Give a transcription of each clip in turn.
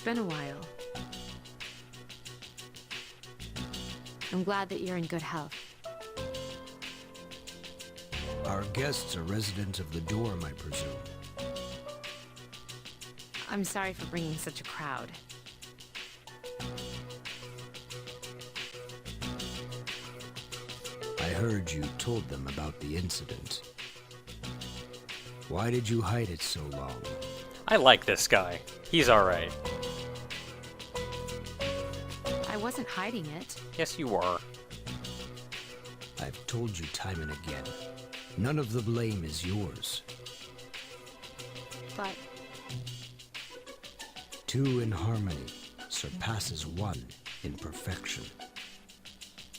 been a while. I'm glad that you're in good health. Our guests are residents of the dorm, I presume. I'm sorry for bringing such a crowd. I heard you told them about the incident. Why did you hide it so long? I like this guy. He's alright. I wasn't hiding it. Yes, you are. I've told you time and again. None of the blame is yours. But... 2 in harmony surpasses 1 in perfection.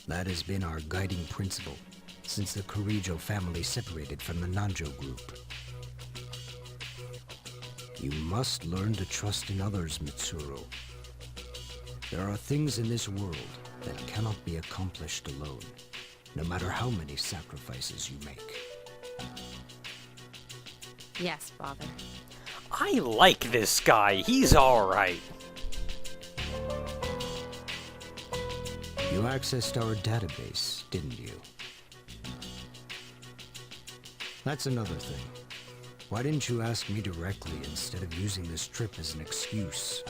That has been our guiding principle since the Kirijo family separated from the Nanjo group. You must learn to trust in others, Mitsuru. There are things in this world that cannot be accomplished alone, no matter how many sacrifices you make. yes, Father. I like this guy. He's alright. You accessed our database, didn't you? That's another thing. Why didn't you ask me directly instead of using this trip as an excuse?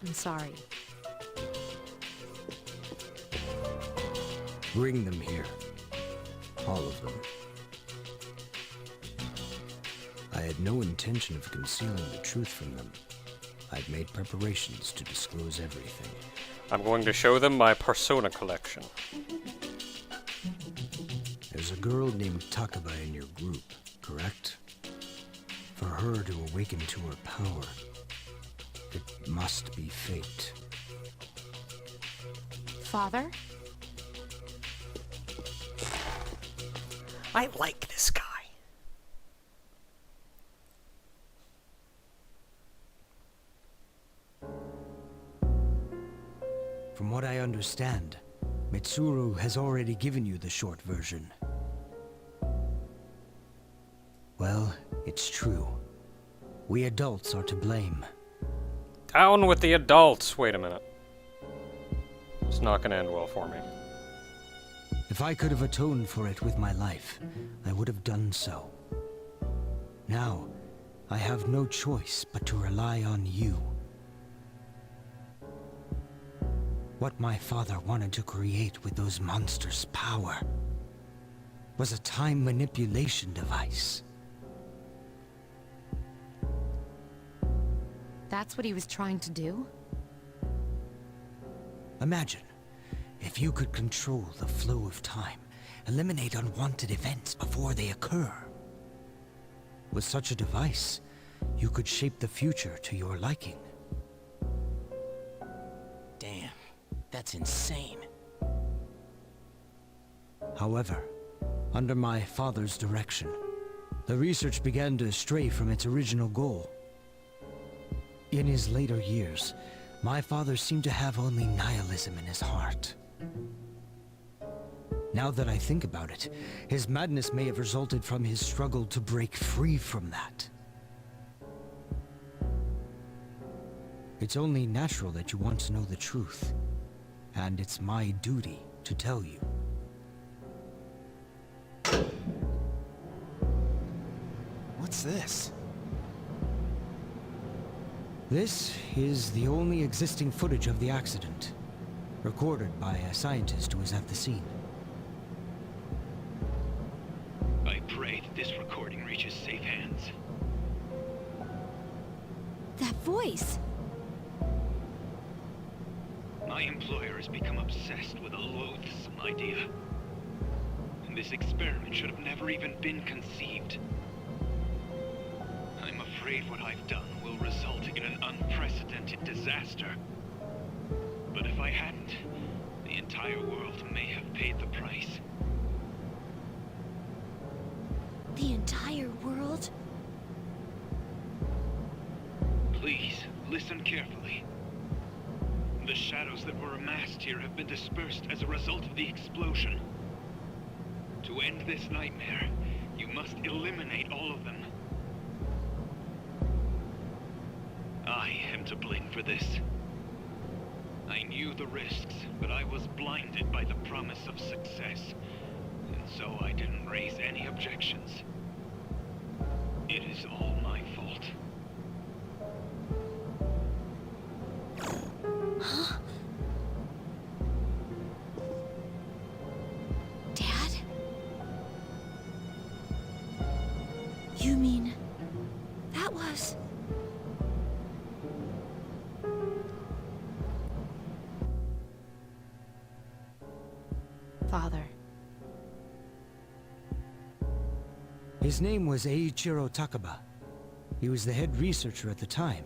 I'm sorry. Bring them here. All of them. I had no intention of concealing the truth from them. I'd made preparations to disclose everything. I'm going to show them my Persona collection. There's a girl named Takaba in your group, correct? For her to awaken to her power, it must be fate. Father? I like this guy. From what I understand, Mitsuru has already given you the short version. Well, it's true. We adults are to blame. Down with the adults! Wait a minute. It's not gonna end well for me. If I could have atoned for it with my life, I would have done so. Now, I have no choice but to rely on you. What my father wanted to create with those monsters' power was a time manipulation device. That's what he was trying to do? Imagine, if you could control the flow of time, eliminate unwanted events before they occur. With such a device, you could shape the future to your liking. Damn, that's insane. However, under my father's direction, the research began to stray from its original goal. In his later years, my father seemed to have only nihilism in his heart. Now that I think about it, his madness may have resulted from his struggle to break free from that. It's only natural that you want to know the truth, and it's my duty to tell you. What's this? This is the only existing footage of the accident, recorded by a scientist who was at the scene. I pray that this recording reaches safe hands. That voice! My employer has become obsessed with a loathsome idea. And this experiment should have never even been conceived. I'm afraid what I've done will result in an unprecedented disaster. But if I hadn't, the entire world may have paid the price. The entire world? Please, listen carefully. The shadows that were amassed here have been dispersed as a result of the explosion. To end this nightmare, you must eliminate all of them. I am to blame for this. I knew the risks, but I was blinded by the promise of success, and so I didn't raise any objections. It is all my fault. Huh? Dad? You mean... that was... Father. His name was Eiichiro Takaba. He was the head researcher at the time,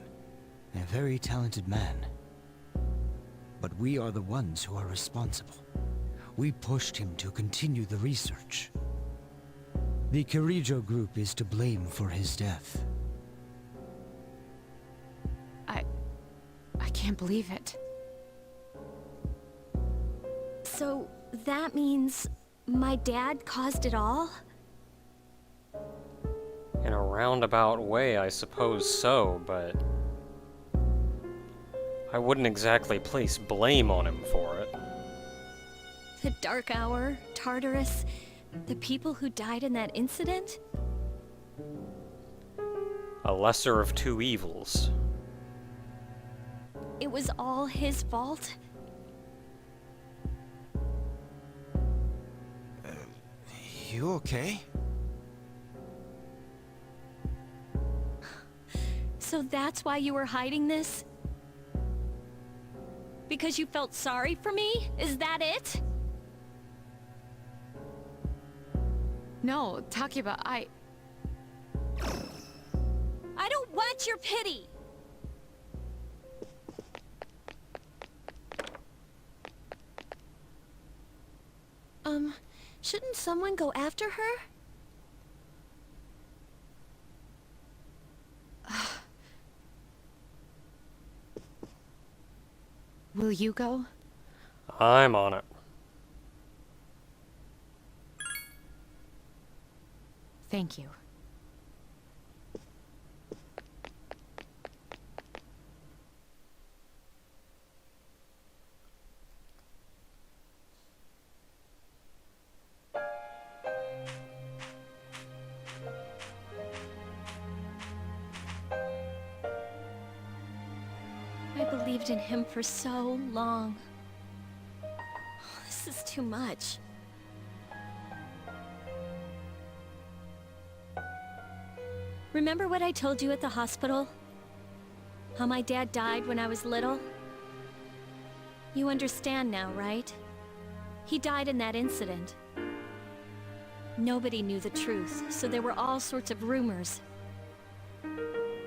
and a very talented man. But we are the ones who are responsible. We pushed him to continue the research. The Kirijo group is to blame for his death. I can't believe it. So, that means... my dad caused it all? In a roundabout way, I suppose so, but... I wouldn't exactly place blame on him for it. The Dark Hour, Tartarus, the people who died in that incident? A lesser of two evils. It was all his fault? You okay? So that's why you were hiding this? Because you felt sorry for me? Is that it? No, Takiba, I don't want your pity! Shouldn't someone go after her? Will you go? I'm on it. Thank you. I believed in him for so long. This is too much. Remember what I told you at the hospital? How my dad died when I was little? You understand now, right? He died in that incident. Nobody knew the truth, so there were all sorts of rumors.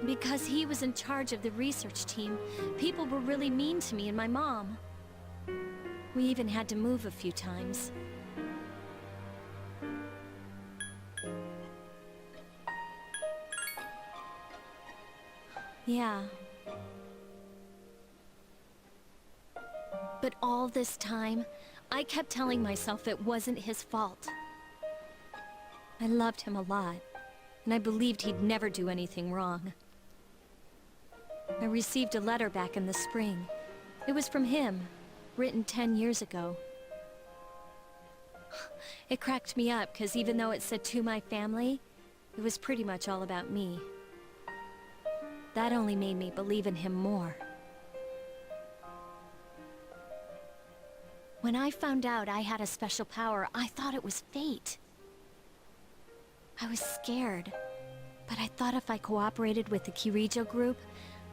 Because he was in charge of the research team, people were really mean to me and my mom. We even had to move a few times. Yeah. But all this time, I kept telling myself it wasn't his fault. I loved him a lot, and I believed he'd never do anything wrong. I received a letter back in the spring. It was from him, written 10 years ago. It cracked me up, because even though it said to my family, it was pretty much all about me. That only made me believe in him more. When I found out I had a special power, I thought it was fate. I was scared, but I thought if I cooperated with the Kirijo group,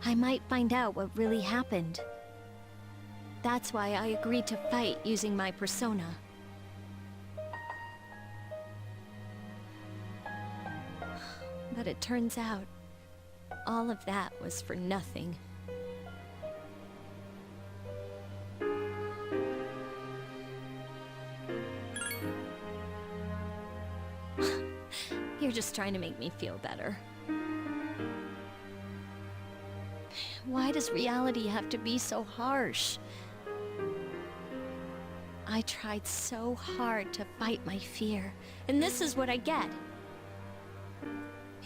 I might find out what really happened. That's why I agreed to fight using my persona. But it turns out, all of that was for nothing. You're just trying to make me feel better. Why does reality have to be so harsh? I tried so hard to fight my fear, and this is what I get.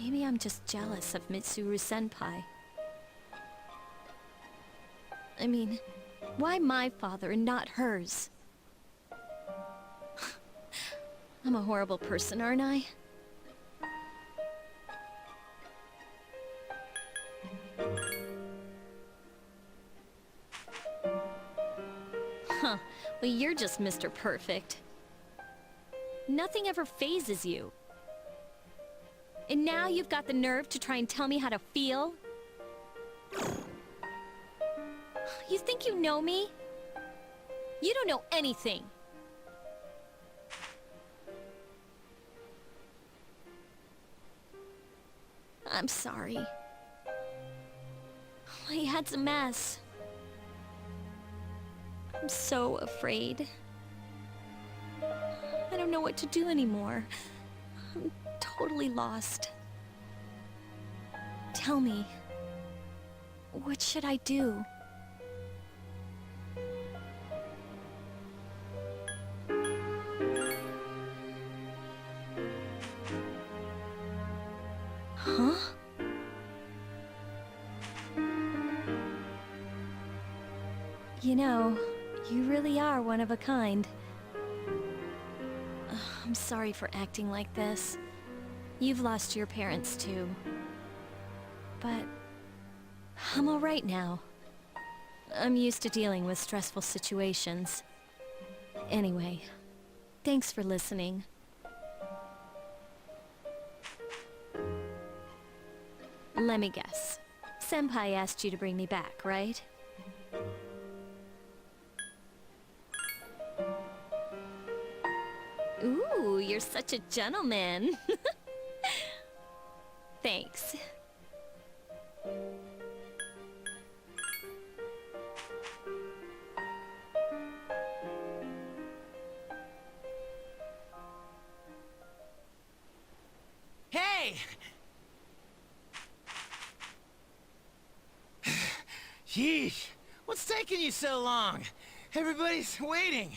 Maybe I'm just jealous of Mitsuru-senpai. I mean, why my father and not hers? I'm a horrible person, aren't I? Huh. Well, you're just Mr. Perfect. Nothing ever phases you. And now you've got the nerve to try and tell me how to feel? You think you know me? You don't know anything. I'm sorry. My head's a mess. I'm so afraid. I don't know what to do anymore. I'm totally lost. Tell me, what should I do? Huh? You know, you really are one of a kind. I'm sorry for acting like this. You've lost your parents too. But I'm all right now. I'm used to dealing with stressful situations. Anyway, thanks for listening. Let me guess. Senpai asked you to bring me back, right? Ooh, you're such a gentleman. Thanks. Hey! Yeesh, what's taking you so long? Everybody's waiting.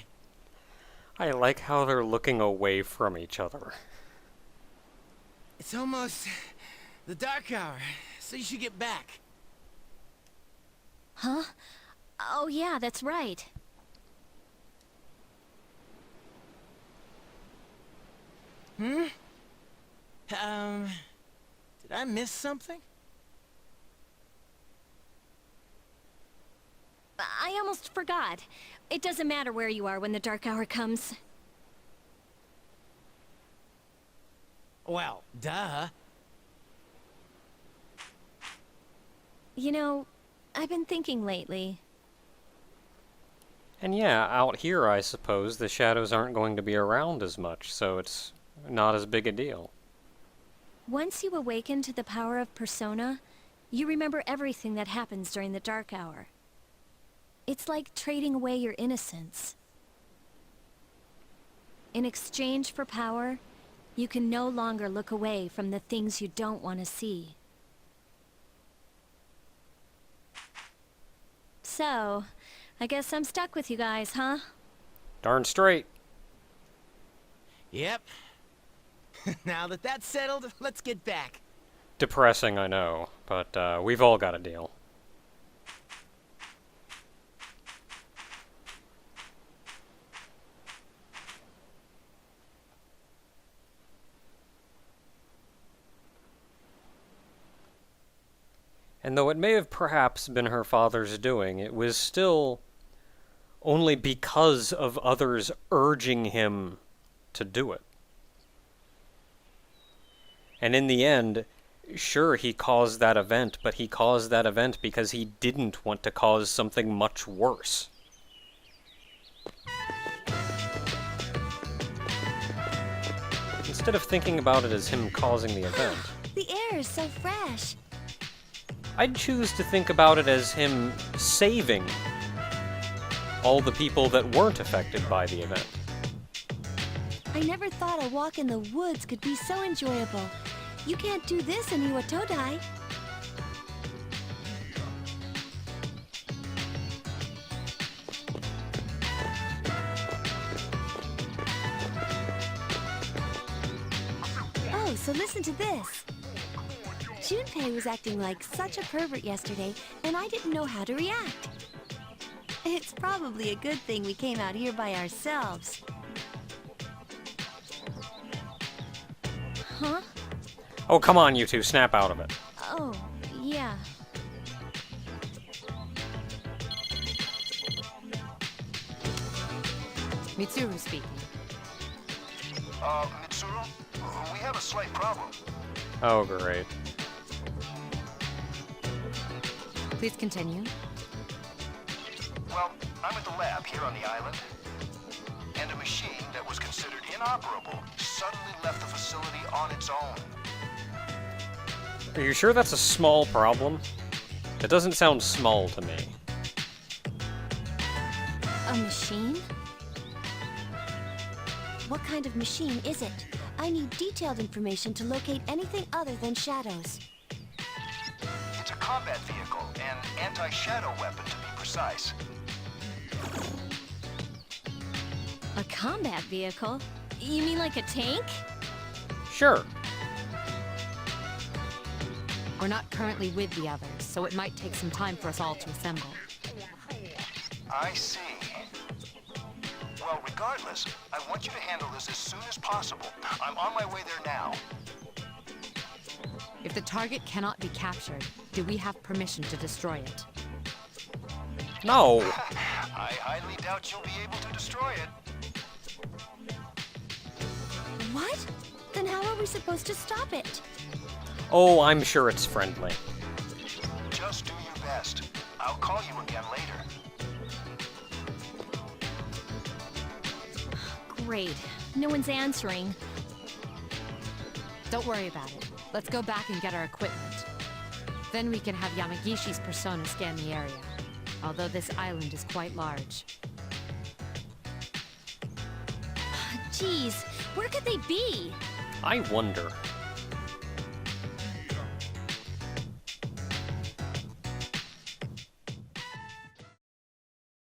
I like how they're looking away from each other. It's almost the dark hour, so you should get back. Huh? Oh yeah, that's right. Hmm? Did I miss something? I almost forgot. It doesn't matter where you are when the dark hour comes. Well, duh. You know, I've been thinking lately. And yeah, out here, I suppose, the shadows aren't going to be around as much, so it's not as big a deal. Once you awaken to the power of Persona, you remember everything that happens during the dark hour. It's like trading away your innocence. In exchange for power, you can no longer look away from the things you don't want to see. So, I guess I'm stuck with you guys, huh? Darn straight. Yep. Now that that's settled, let's get back. Depressing, I know, but we've all got a deal. And though it may have perhaps been her father's doing, it was still only because of others urging him to do it. And in the end, sure, he caused that event, but he caused that event because he didn't want to cause something much worse. Instead of thinking about it as him causing the event, The air is so fresh. I'd choose to think about it as him saving all the people that weren't affected by the event. I never thought a walk in the woods could be so enjoyable. You can't do this in Iwatodai. Oh, so listen to this. Junpei was acting like such a pervert yesterday, and I didn't know how to react. It's probably a good thing we came out here by ourselves. Huh? Oh, come on, you two, snap out of it. Oh, yeah. Mitsuru speaking. Mitsuru, we have a slight problem. Oh, great. Please continue. Well, I'm at the lab here on the island, and a machine that was considered inoperable suddenly left the facility on its own. Are you sure that's a small problem? It doesn't sound small to me. A machine? What kind of machine is it? I need detailed information to locate anything other than shadows. It's a combat vehicle, an anti-shadow weapon to be precise. A combat vehicle? You mean like a tank? Sure. We're not currently with the others, so it might take some time for us all to assemble. I see. Well, regardless, I want you to handle this as soon as possible. I'm on my way there now. If the target cannot be captured, do we have permission to destroy it? No. I highly doubt you'll be able to destroy it. What? Then how are we supposed to stop it? Oh, I'm sure it's friendly. Just do your best. I'll call you again later. Great. No one's answering. Don't worry about it. Let's go back and get our equipment. Then we can have Yamagishi's persona scan the area. Although this island is quite large. Jeez, where could they be? I wonder.